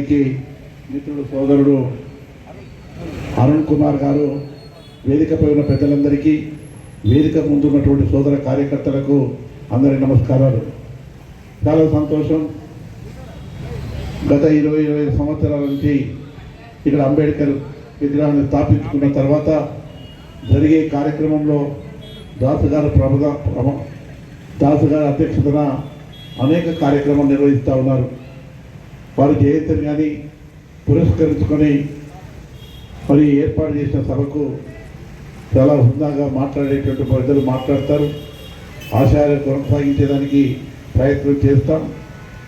వేదికకి మిత్రుడు సోదరుడు అరుణ్ కుమార్ గారు, వేదికపై ఉన్న పెద్దలందరికీ, వేదిక ముందున్నటువంటి సోదర కార్యకర్తలకు అందరికీ నమస్కారాలు. చాలా సంతోషం. గత 20 సంవత్సరాల నుంచి ఇక్కడ అంబేద్కర్ విగ్రహాన్ని స్థాపించుకున్న తర్వాత జరిగే కార్యక్రమంలో దాసు గారి అధ్యక్షతన అనేక కార్యక్రమాలు నిర్వహిస్తూ ఉన్నారు. వారి జయంతిని కానీ పురస్కరించుకొని మరి ఏర్పాటు చేసిన సభకు చాలా హుందాగా మాట్లాడేటువంటి ప్రజలు మాట్లాడతారు. ఆశయాలను కొనసాగించేదానికి ప్రయత్నం చేస్తాం.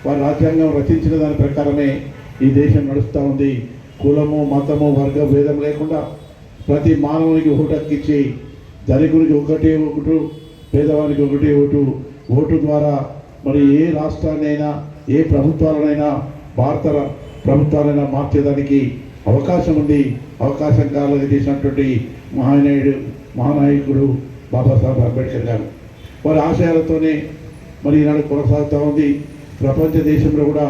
వారి రాజ్యాంగం రచించిన దాని ప్రకారమే ఈ దేశం నడుస్తూ ఉంది. కులము, మతము, వర్గ భేదం లేకుండా ప్రతి మానవునికి ఓటు హక్కిచ్చి ధనికునికి ఒకటే ఓటు, పేదవానికి ఒకటే ఓటు. ఓటు ద్వారా మరి ఏ రాష్ట్రాన్నైనా, ఏ ప్రభుత్వాలనైనా, భారత ప్రభుత్వాలైనా మార్చేదానికి అవకాశం ఉంది. అవకాశం కాలం చేసినటువంటి మహానాయకుడు బాబాసాహెబ్ అంబేద్కర్ గారు వారి ఆశయాలతోనే మరి ఈనాడు కొనసాగుతూ ఉంది. ప్రపంచ దేశంలో కూడా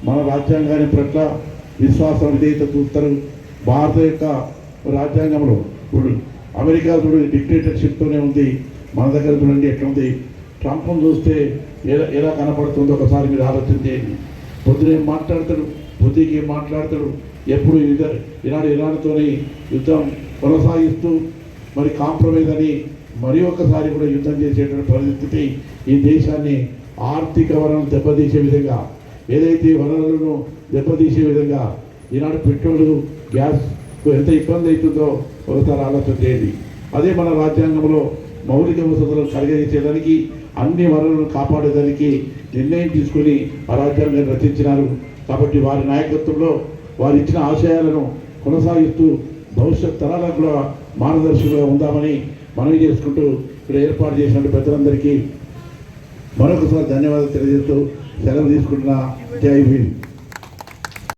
మన రాజ్యాంగాన్ని పట్ల విశ్వాసం, విధేయత చూస్తారు. భారత యొక్క రాజ్యాంగంలో ఇప్పుడు అమెరికా చూడండి డిక్టేటర్షిప్తోనే ఉంది. మన దగ్గర చూడండి ఎట్లుంది. ట్రంప్ను చూస్తే ఎలా కనపడుతుందో ఒకసారి మీరు ఆలోచన చేయండి. పొద్దున ఏం మాట్లాడతాడు, బుద్ధికి ఏం మాట్లాడతాడు. ఎప్పుడు ఈనాడు ఇరాన్తోని యుద్ధం కొనసాగిస్తూ మరి కాంప్రమైజ్ అని మరి ఒకసారి కూడా యుద్ధం చేసేటువంటి పరిస్థితి ఈ దేశాన్ని ఆర్థిక వనరులను దెబ్బతీసే విధంగా, ఏదైతే వనరులను దెబ్బతీసే విధంగా ఈనాడు పెట్రోల్, గ్యాస్ ఎంత ఇబ్బంది అవుతుందో ఒకసారి ఆలోచన చేయండి. అదే మన రాజ్యాంగంలో మౌలిక వసతులను కలిగజేసేదానికి, అన్ని వనరులను కాపాడేదానికి నిర్ణయం తీసుకొని ఆ రాజ్యాంగాన్ని రచించినారు. కాబట్టి వారి నాయకత్వంలో వారు ఇచ్చిన ఆశయాలను కొనసాగిస్తూ భవిష్యత్ తరాలకు కూడా మార్గదర్శకులుగా ఉందామని మనవి చేసుకుంటూ ఇక్కడ ఏర్పాటు చేసిన పెద్దలందరికీ మరొకసారి ధన్యవాదాలు తెలియజేస్తూ సెలవు తీసుకుంటున్నా. జై భీమ్.